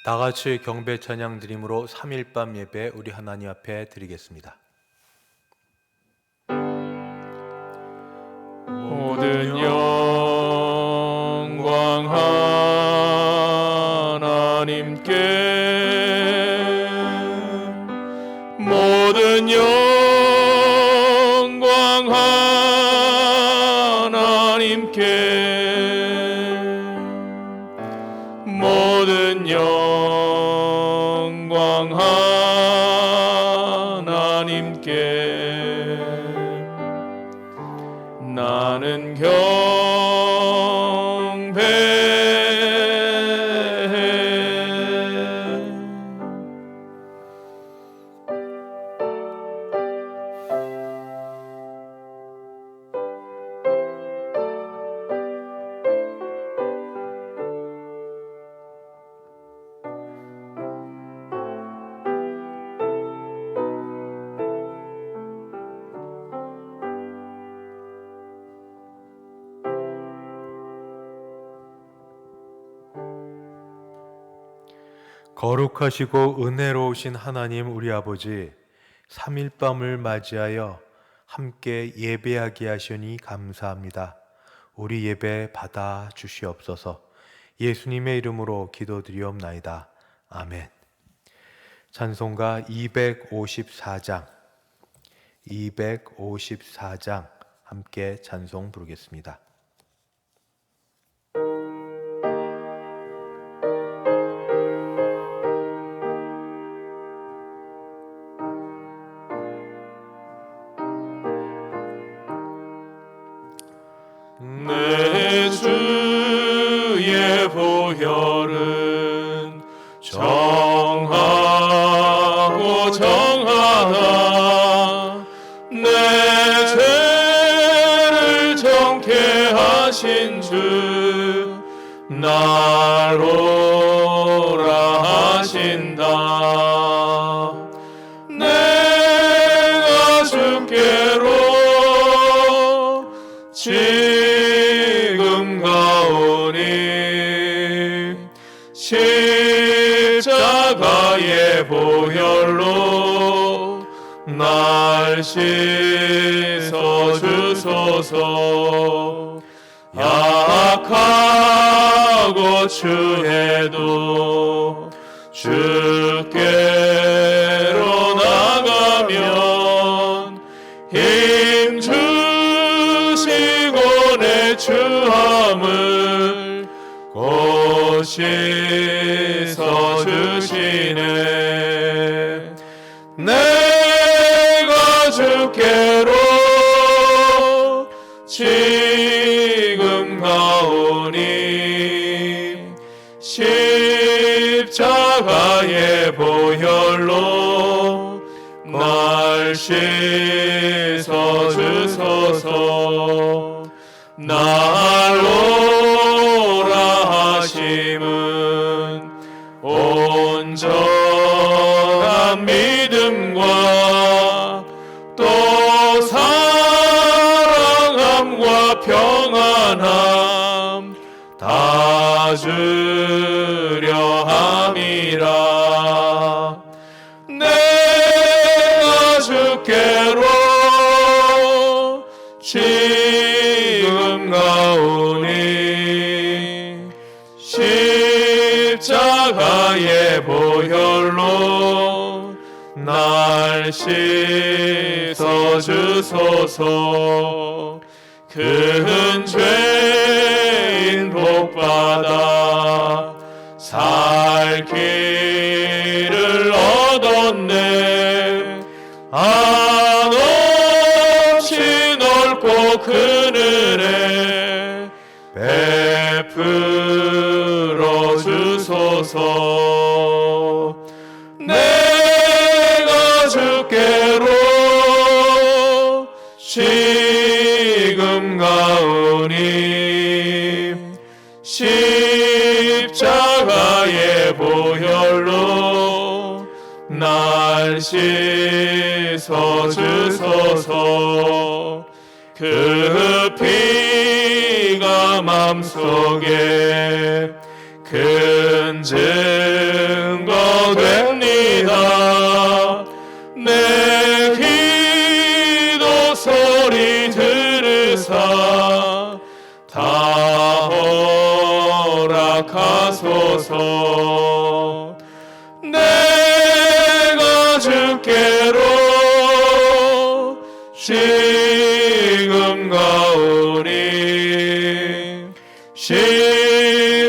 다같이 경배 찬양 드림으로 3일밤 예배 우리 하나님 앞에 드리겠습니다. 모든 영광 하나님께, 모든 영광 하나님께, 모든 영광 하나님께. 나는 경배해. 거룩하시고 은혜로우신 하나님 우리 아버지, 3일밤을 맞이하여 함께 예배하게 하시니 감사합니다. 우리 예배 받아 주시옵소서. 예수님의 이름으로 기도드리옵나이다. 아멘. 찬송가 254장 함께 찬송 부르겠습니다. 내 주의 보혈은 정하고 정하다. 내 죄를 정케 하신 주 날 오라 하신다. 내가 주께로 지금 가오니 십자가의 보혈로 날 씻어 주소서. 약하고 추해도 주께로 나가면 힘 주시고 내 추함을 곧 씻어 주시네. 내가 주께로 지금 가오니 십자가의 보혈로 날 씻어 주소서. 날 오라 하심은 온전한 믿음과 또 사랑함과 평안함 다 주려 함이라. 내가 주께로 지금 가오니 십자가의 보혈로 날 씻어 주소서. 큰 죄인 복받아 살 길을 얻었네. 한없이 넓고 큰 은혜 베풀어 주소서. 내가 주께로 지금 가오니 십자가의 보혈로 날 씻어 주소서. 그 피가 맘속에 큰 죄 주소서. 내가 주께로 지금 가오니 십자가의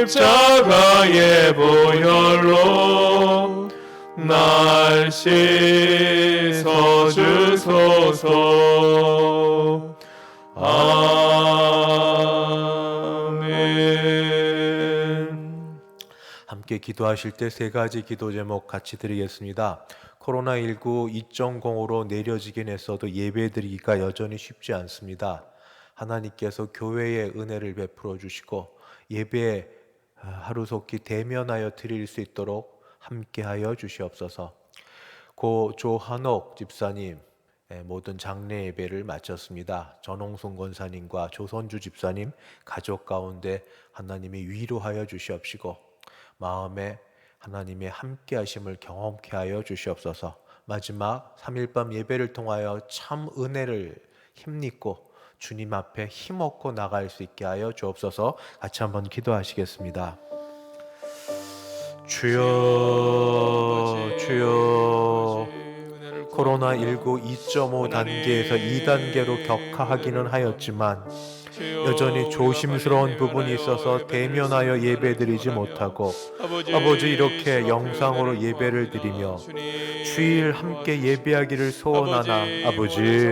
보혈로 날 씻어 주소서. 아멘. 함께 기도하실 때 세 가지 기도 제목 같이 드리겠습니다. 코로나19 2.0으로 내려지긴 했어도 예배드리기가 여전히 쉽지 않습니다. 하나님께서 교회의 은혜를 베풀어 주시고 예배에 하루속히 대면하여 드릴 수 있도록 함께하여 주시옵소서. 고 조한옥 집사님 모든 장례 예배를 마쳤습니다. 전홍순 권사님과 조선주 집사님 가족 가운데 하나님이 위로하여 주시옵시고 마음에 하나님의 함께 하심을 경험케 하여 주시옵소서. 마지막 3일밤 예배를 통하여 참 은혜를 힘입고 주님 앞에 힘없고 나갈 수 있게 하여 주옵소서. 같이 한번 기도하시겠습니다. 주여 주여, 코로나19 2.5 단계에서 2단계로 격하하기는 하였지만 여전히 조심스러운 부분이 있어서 대면하여 예배드리지 못하고 아버지 이렇게 영상으로 예배를 드리며 주일 함께 예배하기를 소원하나 아버지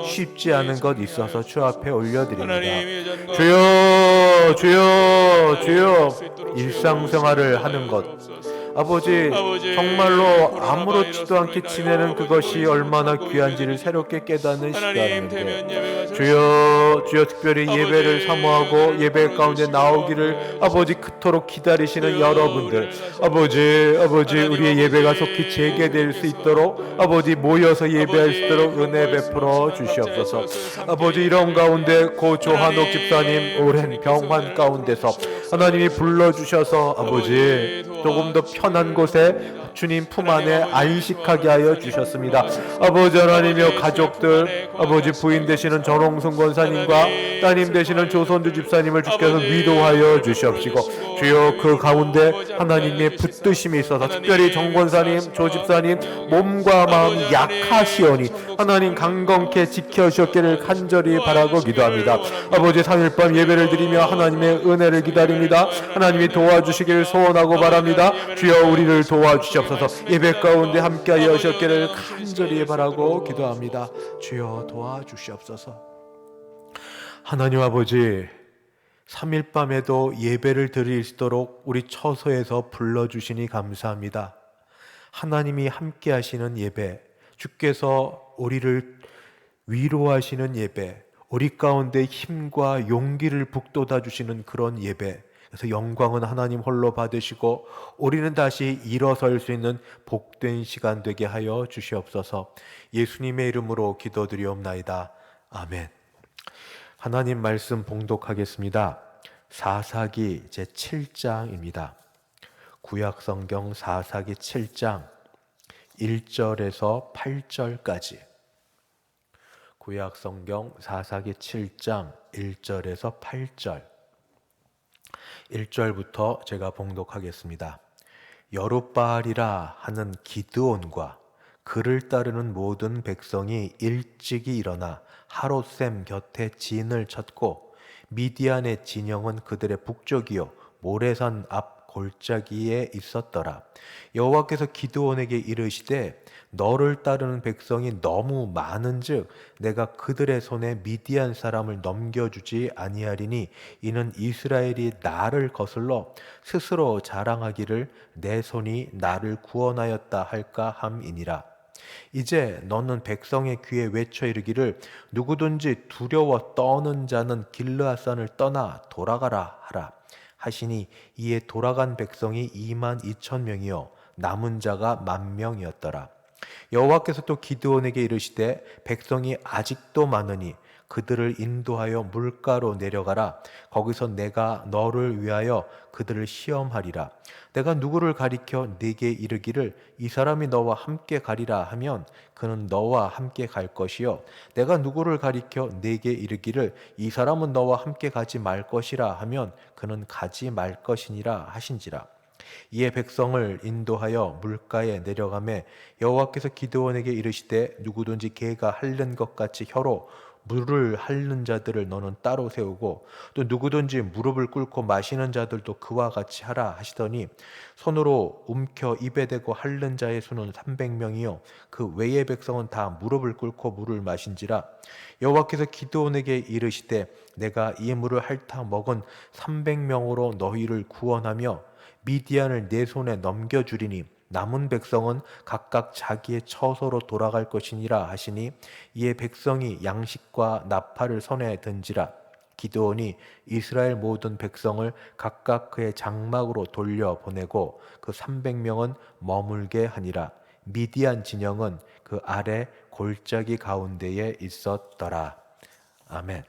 쉽지 않은 것 있어서 주 앞에 올려드립니다. 주여 일상생활을 하는 것 아버지 정말로 아무렇지도 않게 지내는 그것이 얼마나 귀한지를 새롭게 깨닫는 시간인데 주여 특별히 예배를 사모하고 예배 가운데 나오기를 아버지 그토록 기다리시는 여러분들 아버지 우리의 예배가 속히 재개될 수 있도록 아버지 모여서 예배할 수 있도록 은혜 베풀어 주시옵소서. 아버지 이런 가운데 고 조한옥 집사님 오랜 병환 가운데서 하나님이 불러주셔서 아버지 조금 더 편한 곳에 주님 품 안에 안식하게 하여 주셨습니다. 아버지 하나님이여 가족들 아버지 부인 되시는 전홍순 권사님과 따님 되시는 조선주 집사님을 주께서 위로하여 주시옵시고 주여 그 가운데 하나님의 붙드심이 있어서 특별히 정 권사님 조 집사님 몸과 마음 약하시오니 하나님 강건케 지켜주셨기를 간절히 바라고 기도합니다. 아버지 3일밤 예배를 드리며 하나님의 은혜를 기다립니다. 하나님이 도와주시기를 소원하고 바랍니다. 주여 우리를 도와주시옵소서. 예배 가운데 함께하여 주셨기를 간절히 바라고 기도합니다. 주여 도와주시옵소서. 하나님 아버지 3일밤에도 예배를 드릴 수 있도록 우리 처소에서 불러주시니 감사합니다. 하나님이 함께 하시는 예배, 주께서 우리를 위로하시는 예배, 우리 가운데 힘과 용기를 북돋아 주시는 그런 예배, 그래서 영광은 하나님 홀로 받으시고 우리는 다시 일어설 수 있는 복된 시간 되게 하여 주시옵소서. 예수님의 이름으로 기도드리옵나이다. 아멘. 하나님 말씀 봉독하겠습니다. 사사기 제7장입니다. 구약성경 사사기 7장 1절에서 8절까지. 구약성경 사사기 7장 1절에서 8절. 1절부터 제가 봉독하겠습니다. 여룻바알이라 하는 기드온과 그를 따르는 모든 백성이 일찍이 일어나 하롯셈 곁에 진을 쳤고 미디안의 진영은 그들의 북쪽이요 모레산 앞 골짜기에 있었더라. 여호와께서 기드온에게 이르시되 너를 따르는 백성이 너무 많은즉 내가 그들의 손에 미디안 사람을 넘겨주지 아니하리니 이는 이스라엘이 나를 거슬러 스스로 자랑하기를 내 손이 나를 구원하였다 할까 함이니라. 이제 너는 백성의 귀에 외쳐 이르기를 누구든지 두려워 떠는 자는 길르앗산을 떠나 돌아가라 하라 하시니 이에 돌아간 백성이 22,000명이요 남은 자가 10,000명이었더라. 여호와께서 또 기드온에게 이르시되 백성이 아직도 많으니 그들을 인도하여 물가로 내려가라. 거기서 내가 너를 위하여 그들을 시험하리라. 내가 누구를 가리켜 네게 이르기를 이 사람이 너와 함께 가리라 하면 그는 너와 함께 갈 것이요 내가 누구를 가리켜 네게 이르기를 이 사람은 너와 함께 가지 말 것이라 하면 그는 가지 말 것이니라 하신지라. 이에 백성을 인도하여 물가에 내려가매 여호와께서 기드온에게 이르시되 누구든지 개가 핥는 것 같이 혀로 물을 핥는 자들을 너는 따로 세우고 또 누구든지 무릎을 꿇고 마시는 자들도 그와 같이 하라 하시더니 손으로 움켜 입에 대고 핥는 자의 수는 300명이요 그 외의 백성은 다 무릎을 꿇고 물을 마신지라. 여호와께서 기드온에게 이르시되 내가 이 물을 핥아 먹은 300명으로 너희를 구원하며 미디안을 내 손에 넘겨주리니 남은 백성은 각각 자기의 처소로 돌아갈 것이니라 하시니 이에 백성이 양식과 나팔을 손에 든지라. 기드온이 이스라엘 모든 백성을 각각 그의 장막으로 돌려보내고 그 300명은 머물게 하니라. 미디안 진영은 그 아래 골짜기 가운데에 있었더라. 아멘.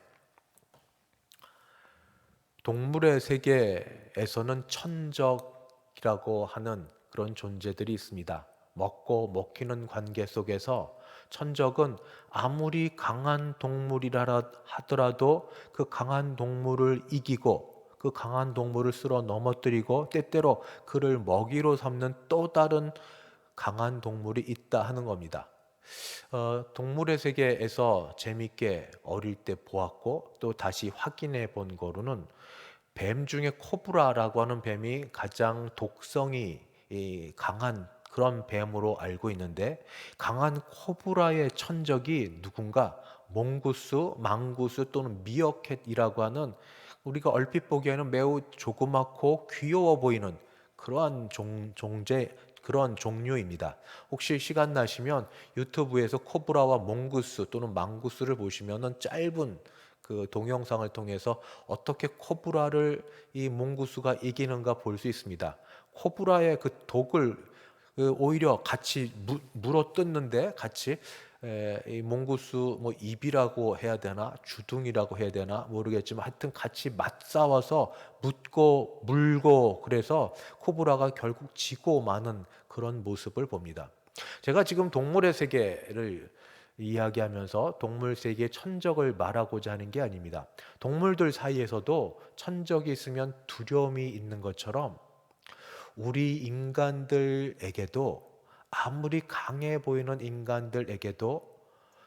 동물의 세계에서는 천적이라고 하는 그런 존재들이 있습니다. 먹고 먹히는 관계 속에서 천적은 아무리 강한 동물이라 하더라도 그 강한 동물을 이기고 그 강한 동물을 쓸어 넘어뜨리고 때때로 그를 먹이로 삼는 또 다른 강한 동물이 있다 하는 겁니다. 동물의 세계에서 재밌게 어릴 때 보았고 또 다시 확인해 본 거로는 뱀 중에 코브라라고 하는 뱀이 가장 독성이 강한 그런 뱀으로 알고 있는데 강한 코브라의 천적이 누군가 몽구스, 망구스 또는 미어캣이라고 하는 우리가 얼핏 보기에는 매우 조그맣고 귀여워 보이는 그러한 그런 종류입니다. 혹시 시간 나시면 유튜브에서 코브라와 몽구스 또는 망구스를 보시면은 짧은 그 동영상을 통해서 어떻게 코브라를 이 몽구스가 이기는가 볼 수 있습니다. 코브라의 그 독을 오히려 같이 물어 뜯는데 같이 이 몽구스 뭐 입이라고 해야 되나 주둥이라고 해야 되나 모르겠지만 하여튼 같이 맞싸워서 묻고 물고 그래서 코브라가 결국 지고 마는 그런 모습을 봅니다. 제가 지금 동물의 세계를 이야기하면서 동물 세계의 천적을 말하고자 하는 게 아닙니다. 동물들 사이에서도 천적이 있으면 두려움이 있는 것처럼 우리 인간들에게도 아무리 강해 보이는 인간들에게도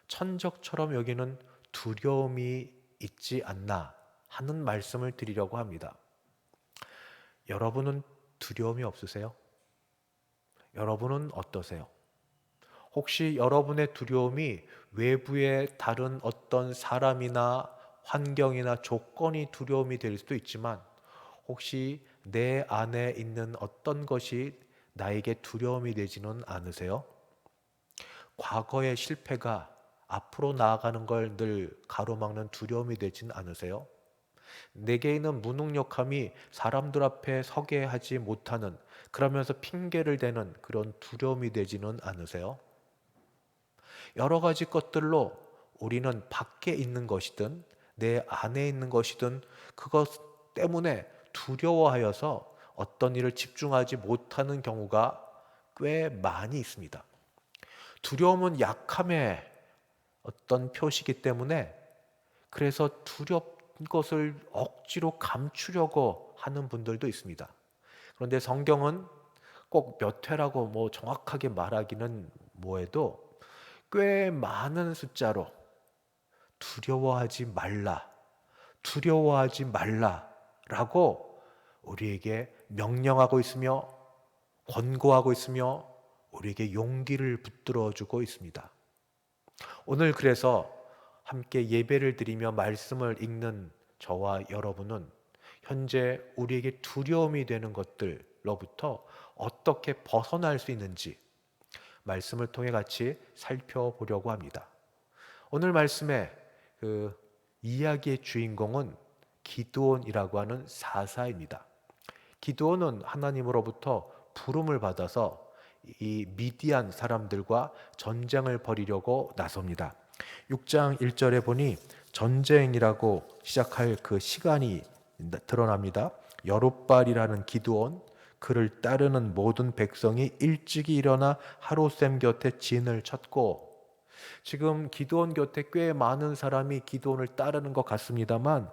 천적처럼 여기는 두려움이 있지 않나 하는 말씀을 드리려고 합니다. 여러분은 두려움이 없으세요? 여러분은 어떠세요? 혹시 여러분의 두려움이 외부의 다른 어떤 사람이나 환경이나 조건이 두려움이 될 수도 있지만 혹시 내 안에 있는 어떤 것이 나에게 두려움이 되지는 않으세요? 과거의 실패가 앞으로 나아가는 걸 늘 가로막는 두려움이 되진 않으세요? 내게 있는 무능력함이 사람들 앞에 서게 하지 못하는 그러면서 핑계를 대는 그런 두려움이 되지는 않으세요? 여러 가지 것들로 우리는 밖에 있는 것이든 내 안에 있는 것이든 그것 때문에 두려워하여서 어떤 일을 집중하지 못하는 경우가 꽤 많이 있습니다. 두려움은 약함의 어떤 표시이기 때문에 그래서 두려운 것을 억지로 감추려고 하는 분들도 있습니다. 그런데 성경은 꼭 몇 회라고 뭐 정확하게 말하기는 뭐해도 꽤 많은 숫자로 두려워하지 말라라고 우리에게 명령하고 있으며 권고하고 있으며 우리에게 용기를 붙들어 주고 있습니다. 오늘 그래서 함께 예배를 드리며 말씀을 읽는 저와 여러분은 현재 우리에게 두려움이 되는 것들로부터 어떻게 벗어날 수 있는지 말씀을 통해 같이 살펴보려고 합니다. 오늘 말씀의 그 이야기의 주인공은 기드온이라고 하는 사사입니다. 기드온은 하나님으로부터 부름을 받아서 이 미디안 사람들과 전쟁을 벌이려고 나섭니다. 6장 1절에 보니 전쟁이라고 시작할 그 시간이 드러납니다. 여룻발이라는 기드온, 그를 따르는 모든 백성이 일찍이 일어나 하루셈 곁에 진을 쳤고, 지금 기드온 곁에 꽤 많은 사람이 기드온을 따르는 것 같습니다만,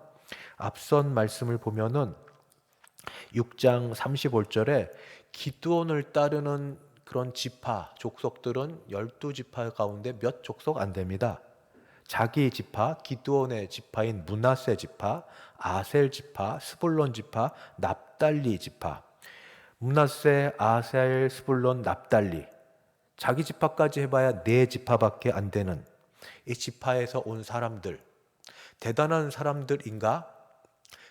앞선 말씀을 보면은 6장 35절에 기드온을 따르는 그런 지파, 족속들은 12지파 가운데 몇 족속 안 됩니다. 자기 지파, 기드온의 지파인 므낫세 지파, 아셀 지파, 스불론 지파, 납달리 지파. 므낫세, 아셀, 스불론, 납달리. 자기 지파까지 해봐야 4지파밖에 안 되는 이 지파에서 온 사람들. 대단한 사람들인가?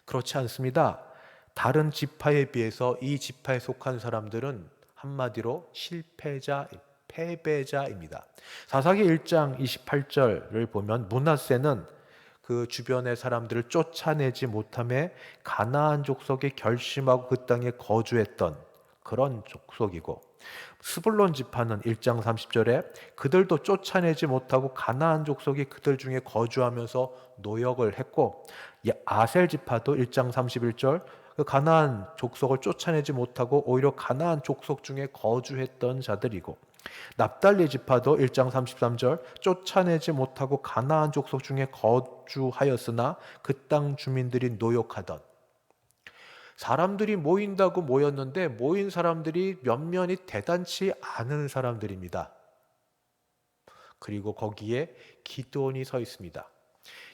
그렇지 않습니다. 다른 지파에 비해서 이 지파에 속한 사람들은 한마디로 실패자, 패배자입니다. 사사기 1장 28절을 보면 므낫세는 그 주변의 사람들을 쫓아내지 못함에 가나안 족속이 결심하고 그 땅에 거주했던 그런 족속이고, 스불론 지파는 1장 30절에 그들도 쫓아내지 못하고 가나안 족속이 그들 중에 거주하면서 노역을 했고, 아셀 지파도 1장 31절 그 가나안 족속을 쫓아내지 못하고 오히려 가나안 족속 중에 거주했던 자들이고, 납달리 지파도 1장 33절 쫓아내지 못하고 가나안 족속 중에 거주하였으나 그 땅 주민들이 노역하던, 사람들이 모인다고 모였는데 모인 사람들이 몇몇이 대단치 않은 사람들입니다. 그리고 거기에 기드온이 서 있습니다.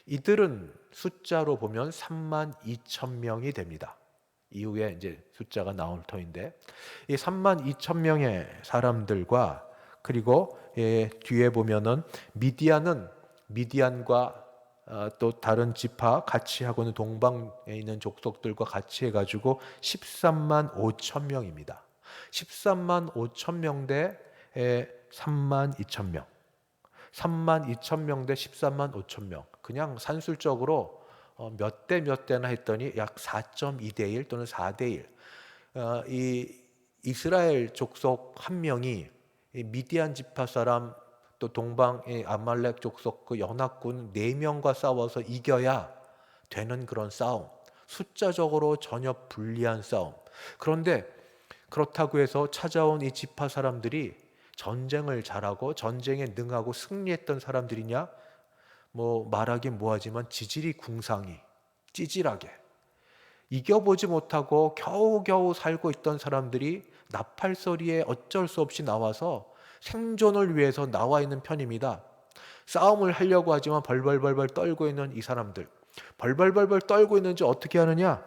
이들은 숫자로 보면 3만 2천 명이 됩니다. 이후에 이제 숫자가 나올 터인데, 이 3만 2천 명의 사람들과, 그리고 뒤에 보면은 미디안과 또 다른 지파 같이 하고는 동방에 있는 족속들과 같이 해가지고 13만 5천 명입니다. 13만 5천 명 대 3만 2천 명. 3만 2천 명 대 13만 5천 명. 그냥 산술적으로 몇 대 몇 대나 했더니 약 4.2대 1 또는 4대 1. 이 이스라엘 족속 한 명이 이 미디안 지파 사람 또 동방의 아말렉 족속 그 연합군 4명과 싸워서 이겨야 되는 그런 싸움. 숫자적으로 전혀 불리한 싸움. 그런데 그렇다고 해서 찾아온 이 지파 사람들이 전쟁을 잘하고 전쟁에 능하고 승리했던 사람들이냐? 뭐 말하긴 뭐하지만 지질이 궁상이 찌질하게 이겨보지 못하고 겨우겨우 살고 있던 사람들이 나팔소리에 어쩔 수 없이 나와서 생존을 위해서 나와 있는 편입니다. 싸움을 하려고 하지만 벌벌벌벌 떨고 있는 이 사람들, 벌벌벌벌 떨고 있는지 어떻게 하느냐?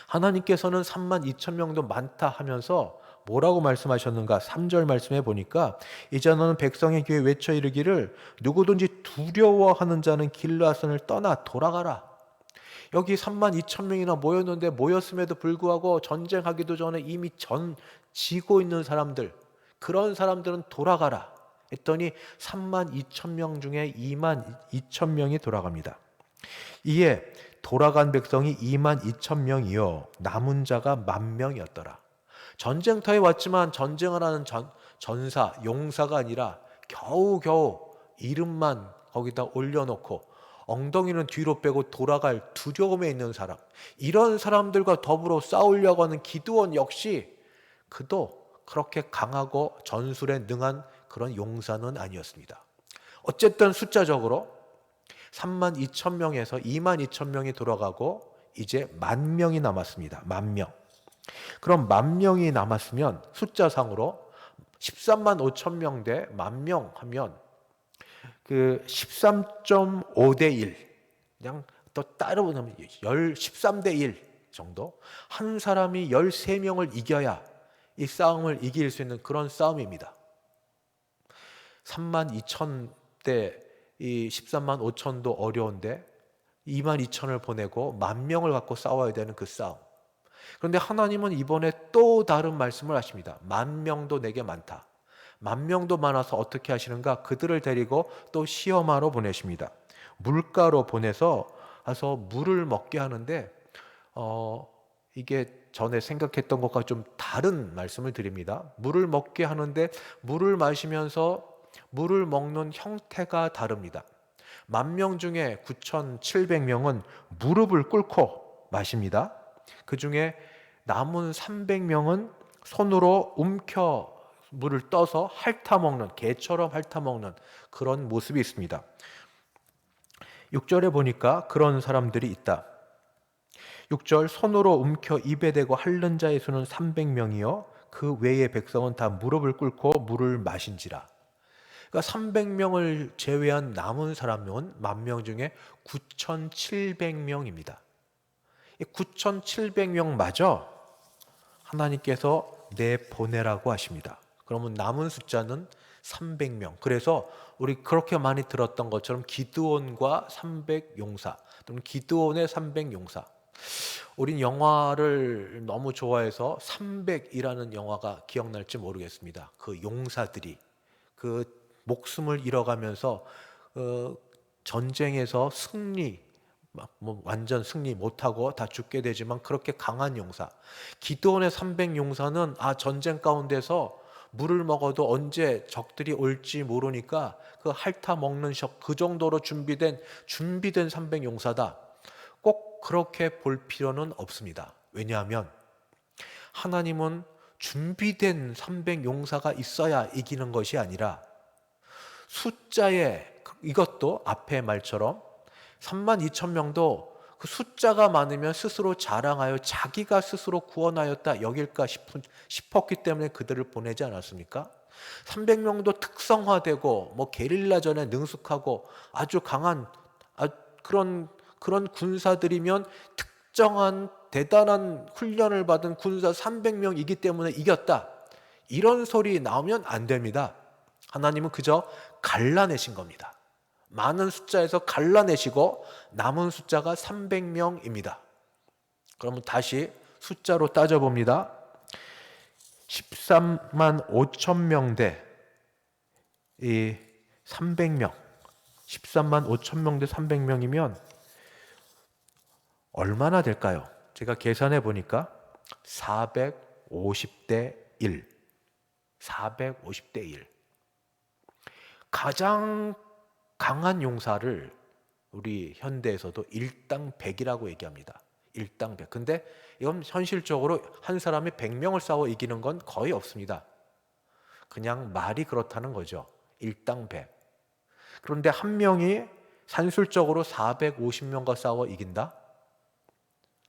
하나님께서는 3만 2천 명도 많다 하면서 뭐라고 말씀하셨는가? 3절 말씀해 보니까 이제 너는 백성의 귀에 외쳐 이르기를 누구든지 두려워하는 자는 길르앗을 떠나 돌아가라. 여기 3만 2천 명이나 모였는데 모였음에도 불구하고 전쟁하기도 전에 이미 지고 있는 사람들, 그런 사람들은 돌아가라 했더니 3만 2천 명 중에 2만 2천 명이 돌아갑니다. 이에 돌아간 백성이 2만 2천 명이요 남은 자가 10,000명이었더라. 전쟁터에 왔지만 전쟁을 하는 전사, 용사가 아니라 겨우겨우 이름만 거기다 올려놓고 엉덩이는 뒤로 빼고 돌아갈 두려움에 있는 사람, 이런 사람들과 더불어 싸우려고 하는 기드온 역시 그도 그렇게 강하고 전술에 능한 그런 용사는 아니었습니다. 어쨌든 숫자적으로 3만 2천 명에서 2만 2천 명이 돌아가고 이제 10,000명이 남았습니다. 10,000명. 그럼 10,000명이 남았으면 숫자상으로 13만 5천 명 대 10,000명 하면 그 13.5대 1, 그냥 또 따로 보면 13대 1 정도, 한 사람이 13명을 이겨야 이 싸움을 이길 수 있는 그런 싸움입니다. 3만 2천 대 이 13만 5천도 어려운데 2만 2천을 보내고 10,000명을 갖고 싸워야 되는 그 싸움. 그런데 하나님은 이번에 또 다른 말씀을 하십니다. 10,000명도 내게 많다. 10,000명도 많아서 어떻게 하시는가? 그들을 데리고 또 시험하러 보내십니다. 물가로 보내서 가서 물을 먹게 하는데 이게 전에 생각했던 것과 좀 다른 말씀을 드립니다. 물을 먹게 하는데 물을 마시면서 물을 먹는 형태가 다릅니다. 10,000명 중에 9,700명은 무릎을 꿇고 마십니다. 그 중에 남은 300명은 손으로 움켜 물을 떠서 핥아먹는, 개처럼 핥아먹는 그런 모습이 있습니다. 6절에 보니까 그런 사람들이 있다. 6절, 손으로 움켜 입에 대고 핥는 자의 수는 300명이요 그 외의 백성은 다 무릎을 꿇고 물을 마신지라. 그러니까 300명을 제외한 남은 사람은 10,000명 중에 9,700명입니다. 9,700명 마저 하나님께서 내보내라고 하십니다. 그러면 남은 숫자는 300명. 그래서 우리 그렇게 많이 들었던 것처럼 기드온과 300용사 또는 기드온의 300용사. 우린 영화를 너무 좋아해서 300이라는 영화가 기억날지 모르겠습니다. 그 용사들이 그 목숨을 잃어가면서 전쟁에서 완전 승리 못하고 다 죽게 되지만 그렇게 강한 용사. 기드온의 300용사는 전쟁 가운데서 물을 먹어도 언제 적들이 올지 모르니까 그 핥아 먹는 그 정도로 준비된 300용사다. 꼭 그렇게 볼 필요는 없습니다. 왜냐하면 하나님은 준비된 300용사가 있어야 이기는 것이 아니라 숫자에, 이것도 앞의 말처럼 32,000명도 그 숫자가 많으면 스스로 자랑하여 자기가 스스로 구원하였다 여길까 싶었기 때문에 그들을 보내지 않았습니까? 300명도 특성화되고 게릴라전에 능숙하고 아주 강한 그런 군사들이면 특정한 대단한 훈련을 받은 군사 300명이기 때문에 이겼다. 이런 소리 나오면 안 됩니다. 하나님은 그저 갈라내신 겁니다. 많은 숫자에서 갈라내시고 남은 숫자가 300명입니다. 그러면 다시 숫자로 따져봅니다. 13만 5천 명 대 이 300명. 13만 5천 명 대 300명이면 얼마나 될까요? 제가 계산해 보니까 450대 1. 450대 1. 가장 강한 용사를 우리 현대에서도 일당 100이라고 얘기합니다. 일당 100. 근데 이건 현실적으로 한 사람이 100명을 싸워 이기는 건 거의 없습니다. 그냥 말이 그렇다는 거죠. 일당 100. 그런데 한 명이 산술적으로 450명과 싸워 이긴다?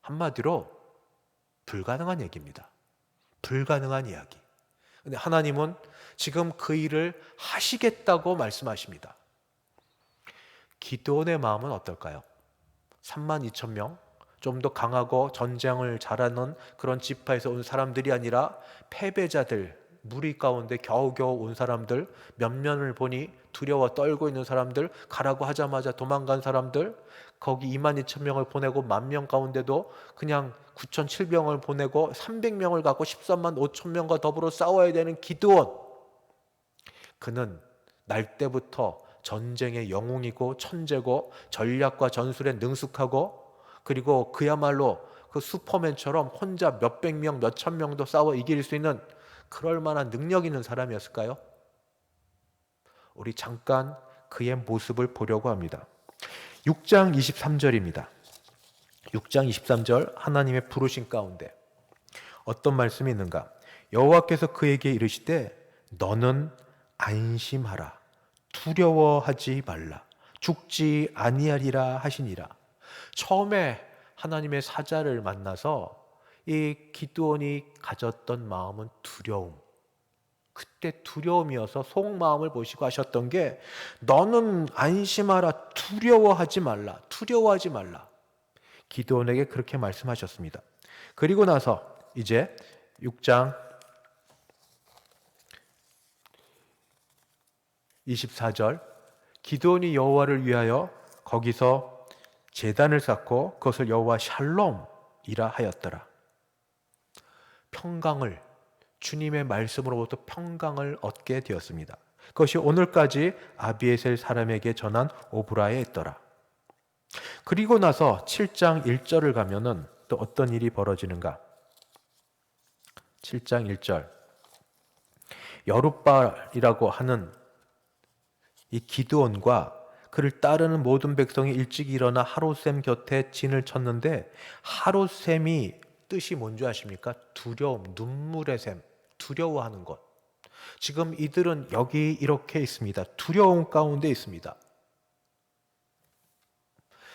한마디로 불가능한 얘기입니다. 불가능한 이야기. 근데 하나님은 지금 그 일을 하시겠다고 말씀하십니다. 기드온의 마음은 어떨까요? 32,000명, 좀 더 강하고 전쟁을 잘하는 그런 지파에서 온 사람들이 아니라 패배자들, 무리 가운데 겨우겨우 온 사람들, 몇몇을 보니 두려워 떨고 있는 사람들, 가라고 하자마자 도망간 사람들, 거기 22,000명을 보내고 10,000명 가운데도 그냥 9,700명을 보내고 300명을 갖고 13만 5천 명과 더불어 싸워야 되는 기드온. 그는 날 때부터 전쟁의 영웅이고 천재고 전략과 전술에 능숙하고, 그리고 그야말로 그 슈퍼맨처럼 혼자 몇백 명, 몇천 명도 싸워 이길 수 있는 그럴 만한 능력 있는 사람이었을까요? 우리 잠깐 그의 모습을 보려고 합니다. 6장 23절입니다. 6장 23절, 하나님의 부르신 가운데 어떤 말씀이 있는가? 여호와께서 그에게 이르시되 너는 안심하라, 두려워하지 말라, 죽지 아니하리라 하시니라. 처음에 하나님의 사자를 만나서 이 기드온이 가졌던 마음은 두려움. 그때 두려움이어서 속마음을 보시고 하셨던 게 너는 안심하라, 두려워하지 말라, 두려워하지 말라. 기드온에게 그렇게 말씀하셨습니다. 그리고 나서 이제 6장 24절, 기드온이 여호와를 위하여 거기서 제단을 쌓고 그것을 여호와 샬롬이라 하였더라. 평강을, 주님의 말씀으로부터 평강을 얻게 되었습니다. 그것이 오늘까지 아비에셀 사람에게 전한 오브라에 있더라. 그리고 나서 7장 1절을 가면은 또 어떤 일이 벌어지는가? 7장 1절, 여룻바알이라고 하는 이 기드온과 그를 따르는 모든 백성이 일찍 일어나 하롯셈 곁에 진을 쳤는데, 하롯셈이 뜻이 뭔지 아십니까? 두려움, 눈물의 샘, 두려워하는 것. 지금 이들은 여기 이렇게 있습니다. 두려움 가운데 있습니다.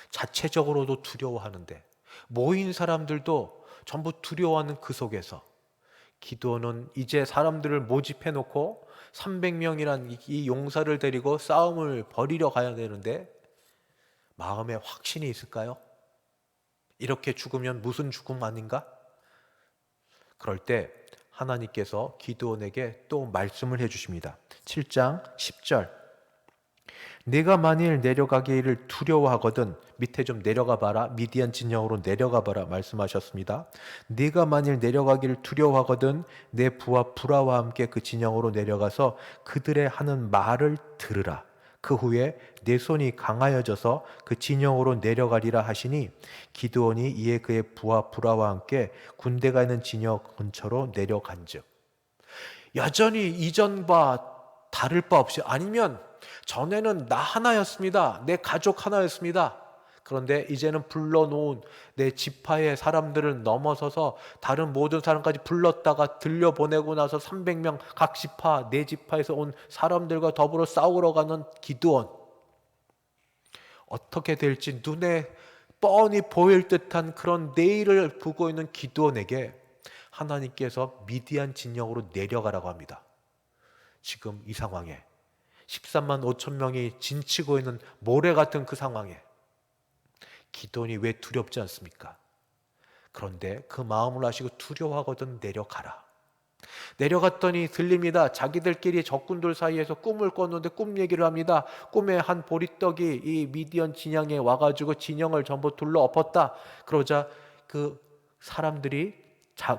자체적으로도 두려워하는데 모인 사람들도 전부 두려워하는 그 속에서 기드온은 이제 사람들을 모집해 놓고 300명이란 이 용사를 데리고 싸움을 벌이려 가야 되는데 마음에 확신이 있을까요? 이렇게 죽으면 무슨 죽음 아닌가? 그럴 때 하나님께서 기드온에게 또 말씀을 해주십니다. 7장 10절, 내가 만일 내려가기를 두려워하거든, 밑에 좀 내려가 봐라, 미디안 진영으로 내려가 봐라 말씀하셨습니다. 네가 만일 내려가기를 두려워하거든 내 부하 브라와 함께 그 진영으로 내려가서 그들의 하는 말을 들으라. 그 후에 내 손이 강하여져서 그 진영으로 내려가리라 하시니, 기드온이 이에 그의 부하 브라와 함께 군대가 있는 진영 근처로 내려간즉, 여전히 이전과 다를 바 없이, 아니면 전에는 나 하나였습니다, 내 가족 하나였습니다, 그런데 이제는 불러놓은 내 지파의 사람들을 넘어서서 다른 모든 사람까지 불렀다가 들려보내고 나서 300명 각 지파, 내 지파에서 온 사람들과 더불어 싸우러 가는 기드온, 어떻게 될지 눈에 뻔히 보일 듯한 그런 내일을 보고 있는 기드온에게 하나님께서 미디안 진영으로 내려가라고 합니다. 지금 이 상황에 13만 5천 명이 진치고 있는 모래 같은 그 상황에 기드온이 왜 두렵지 않습니까? 그런데 그 마음을 아시고 두려워하거든 내려가라. 내려갔더니 들립니다. 자기들끼리 적군들 사이에서 꿈을 꿨는데 꿈 얘기를 합니다. 꿈에 한 보리떡이 이 미디안 진영에 와가지고 진영을 전부 둘러 엎었다. 그러자 그 사람들이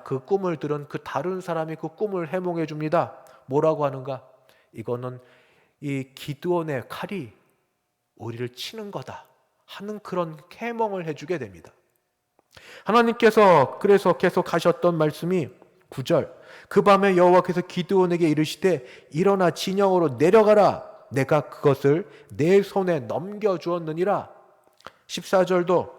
그 꿈을 들은 그 다른 사람이 그 꿈을 해몽해 줍니다. 뭐라고 하는가? 이거는 이 기드온의 칼이 우리를 치는 거다 하는 그런 해몽을 해주게 됩니다. 하나님께서 그래서 계속 하셨던 말씀이 9절, 그 밤에 여호와께서 기드온에게 이르시되 일어나 진영으로 내려가라. 내가 그것을 내 손에 넘겨주었느니라. 14절도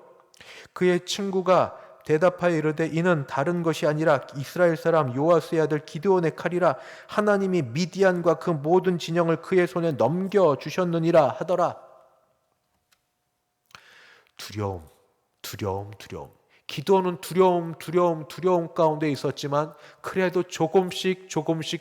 그의 친구가 대답하여 이르되 이는 다른 것이 아니라 이스라엘 사람 요아스의 아들 기드온의 칼이라. 하나님이 미디안과 그 모든 진영을 그의 손에 넘겨주셨느니라 하더라. 두려움, 두려움, 두려움. 기도는 두려움 가운데 있었지만 그래도 조금씩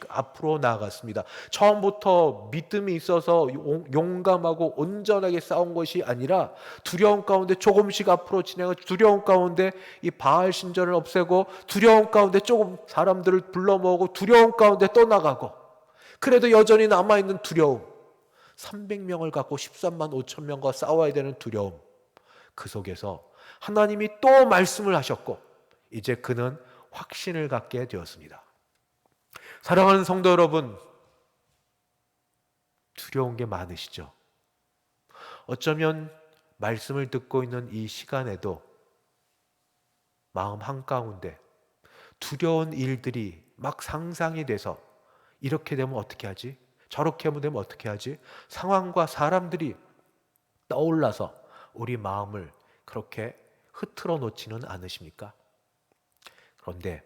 앞으로 나아갔습니다. 처음부터 믿음이 있어서 용감하고 온전하게 싸운 것이 아니라 두려움 가운데 조금씩 앞으로 진행하고, 두려움 가운데 이 바알 신전을 없애고, 두려움 가운데 조금 사람들을 불러 모으고, 두려움 가운데 또 나가고, 그래도 여전히 남아있는 두려움, 300명을 갖고 13만 5천 명과 싸워야 되는 두려움, 그 속에서 하나님이 또 말씀을 하셨고 이제 그는 확신을 갖게 되었습니다. 사랑하는 성도 여러분, 두려운 게 많으시죠? 어쩌면 말씀을 듣고 있는 이 시간에도 마음 한가운데 두려운 일들이 막 상상이 돼서, 이렇게 되면 어떻게 하지? 저렇게 되면 어떻게 하지? 상황과 사람들이 떠올라서 우리 마음을 그렇게 흐트러 놓지는 않으십니까? 그런데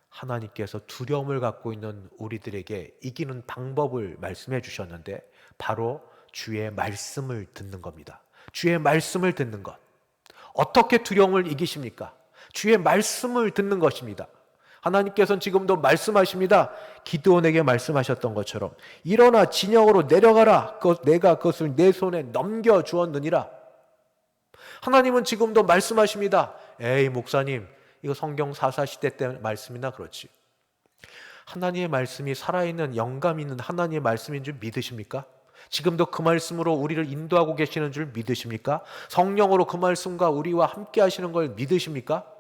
하나님께서 두려움을 갖고 있는 우리들에게 이기는 방법을 말씀해 주셨는데 바로 주의 말씀을 듣는 겁니다. 주의 말씀을 듣는 것. 어떻게 두려움을 이기십니까? 주의 말씀을 듣는 것입니다. 하나님께서는 지금도 말씀하십니다. 기드온에게 말씀하셨던 것처럼 일어나 진영으로 내려가라. 내가 그것을 내 손에 넘겨주었느니라. 하나님은 지금도 말씀하십니다. 에이 목사님, 이거 성경 사사시대 때 말씀이나 그렇지. 하나님의 말씀이 살아있는 영감 있는 하나님의 말씀인 줄 믿으십니까? 지금도 그 말씀으로 우리를 인도하고 계시는 줄 믿으십니까? 성령으로 그 말씀과 우리와 함께 하시는 걸 믿으십니까?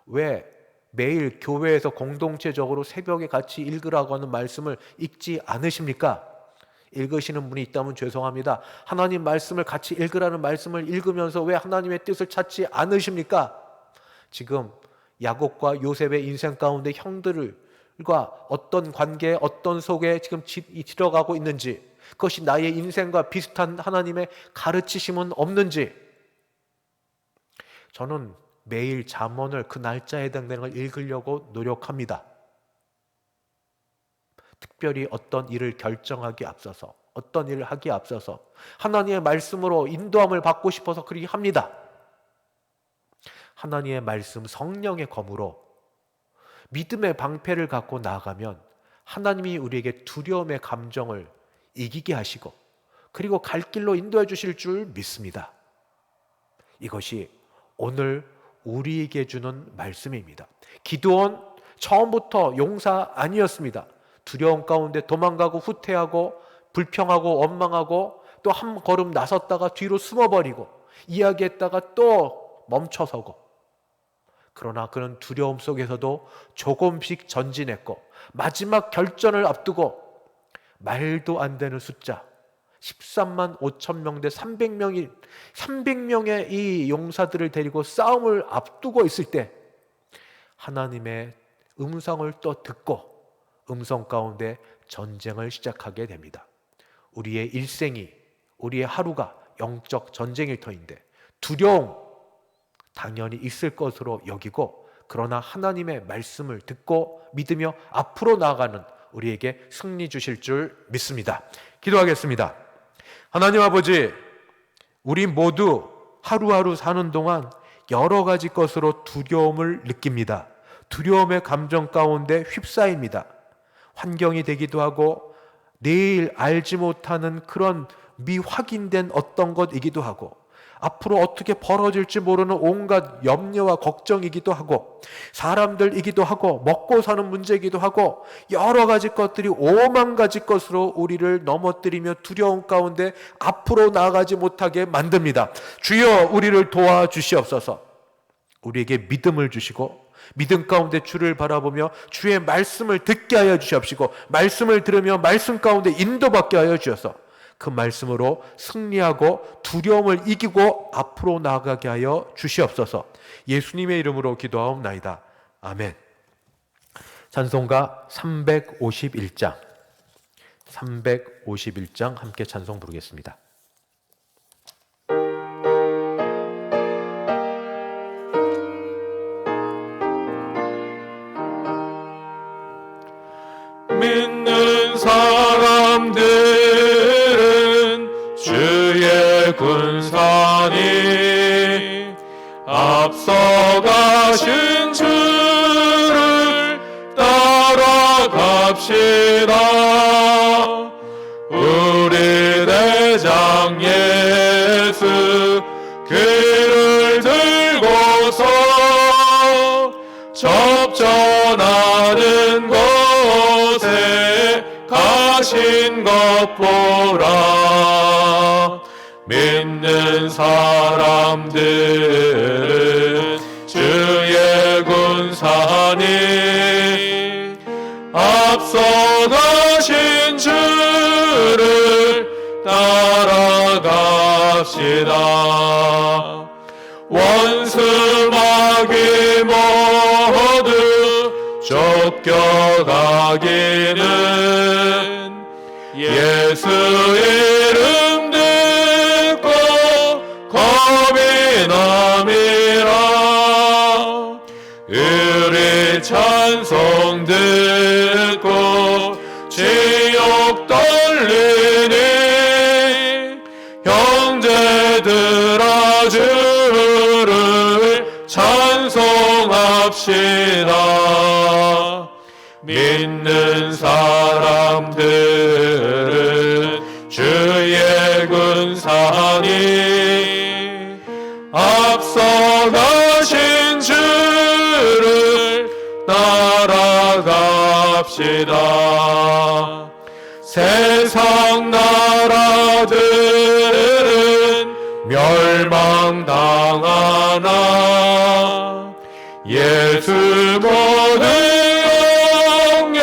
왜 매일 교회에서 공동체적으로 새벽에 같이 읽으라고 하는 말씀을 읽지 않으십니까? 읽으시는 분이 있다면 죄송합니다. 하나님 말씀을 같이 읽으라는 말씀을 읽으면서 왜 하나님의 뜻을 찾지 않으십니까? 지금 야곱과 요셉의 인생 가운데 형들을 어떤 관계에 어떤 속에 지금 들어가고 있는지, 그것이 나의 인생과 비슷한 하나님의 가르치심은 없는지, 저는 매일 잠언을 그 날짜에 해당되는 걸 읽으려고 노력합니다. 특별히 어떤 일을 결정하기에 앞서서, 어떤 일을 하기에 앞서서 하나님의 말씀으로 인도함을 받고 싶어서 그렇게 합니다. 하나님의 말씀, 성령의 검으로 믿음의 방패를 갖고 나아가면 하나님이 우리에게 두려움의 감정을 이기게 하시고, 그리고 갈 길로 인도해 주실 줄 믿습니다. 이것이 오늘 우리에게 주는 말씀입니다. 기드온 처음부터 용사 아니었습니다. 두려움 가운데 도망가고 후퇴하고 불평하고 원망하고 또 한 걸음 나섰다가 뒤로 숨어버리고 이야기했다가 또 멈춰서고, 그러나 그런 두려움 속에서도 조금씩 전진했고, 마지막 결전을 앞두고 말도 안 되는 숫자 13만 5천 명 대 300명의 이 용사들을 데리고 싸움을 앞두고 있을 때 하나님의 음성을 또 듣고 음성 가운데 전쟁을 시작하게 됩니다. 우리의 일생이, 우리의 하루가 영적 전쟁일 터인데 두려움 당연히 있을 것으로 여기고, 그러나 하나님의 말씀을 듣고 믿으며 앞으로 나아가는 우리에게 승리 주실 줄 믿습니다. 기도하겠습니다. 하나님 아버지, 우리 모두 하루하루 사는 동안 여러 가지 것으로 두려움을 느낍니다. 두려움의 감정 가운데 휩싸입니다. 환경이 되기도 하고 내일 알지 못하는 그런 미확인된 어떤 것이기도 하고, 앞으로 어떻게 벌어질지 모르는 온갖 염려와 걱정이기도 하고, 사람들이기도 하고, 먹고 사는 문제이기도 하고, 여러 가지 것들이 5만 가지 것으로 우리를 넘어뜨리며 두려움 가운데 앞으로 나아가지 못하게 만듭니다. 주여, 우리를 도와주시옵소서. 우리에게 믿음을 주시고 믿음 가운데 주를 바라보며 주의 말씀을 듣게 하여 주시옵시고, 말씀을 들으며 말씀 가운데 인도받게 하여 주셔서 그 말씀으로 승리하고 두려움을 이기고 앞으로 나아가게 하여 주시옵소서. 예수님의 이름으로 기도하옵나이다. 아멘. 찬송가 351장 함께 찬송 부르겠습니다. 믿는 사람들은 주의 군사니 앞서가신 주를 따라갑시다. 우리 대장 예수 귀를 들고서 접전하는 곳에 가신 것 보라. 믿는 사람들은 주의 군사니 앞서가신 주를 따라갑시다. 원수마귀 모두 쫓겨가기는 예수 이름 듣고 겁이 남이라. 우리 찬송 듣고 지옥 떨리니 형제들아 주를 찬송합시다. 믿는 사람들은 주의 군사니 앞서가신 주를 따라갑시다. 세상 나라들은 멸망당하나 예수 모든 영영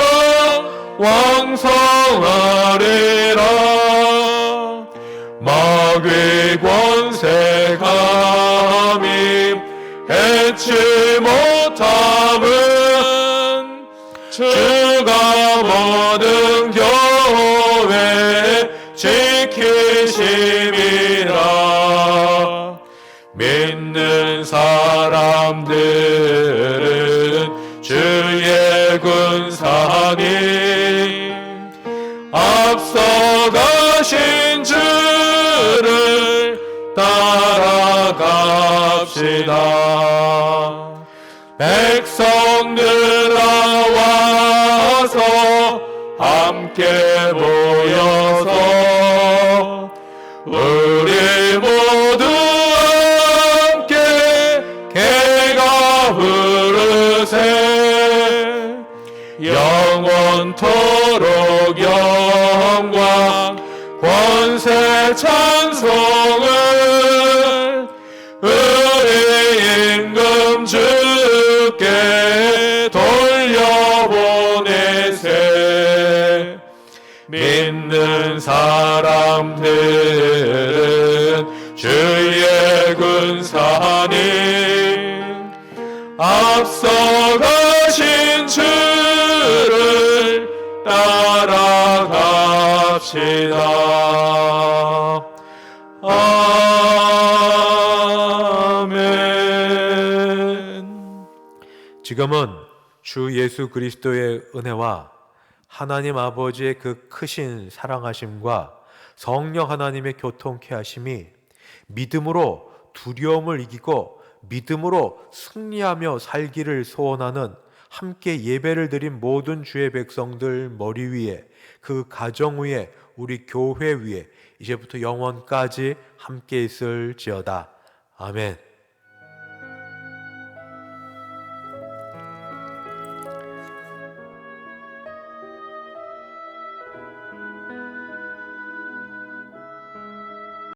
왕성하리라. 마귀 권세 감히 해치 못함은 주 주가 모든 교회 지키심이라. 믿는 사람들은 주의 군사니 앞서가신 주를 따라갑시다. 백성들아 와서 함께 모여서 우리 모두 함께 개가 부르세. 영원토록 영광 권세 찬송을 우리 임금 주께 돌려보내세. 믿는 사람들은 주의 군사니 앞서가신 주를 따라갑시다. 아멘. 지금은 주 예수 그리스도의 은혜와 하나님 아버지의 그 크신 사랑하심과 성령 하나님의 교통케 하심이 믿음으로 두려움을 이기고 믿음으로 승리하며 살기를 소원하는 함께 예배를 드린 모든 주의 백성들 머리 위에, 그 가정 위에, 우리 교회 위에 이제부터 영원까지 함께 있을지어다. 아멘.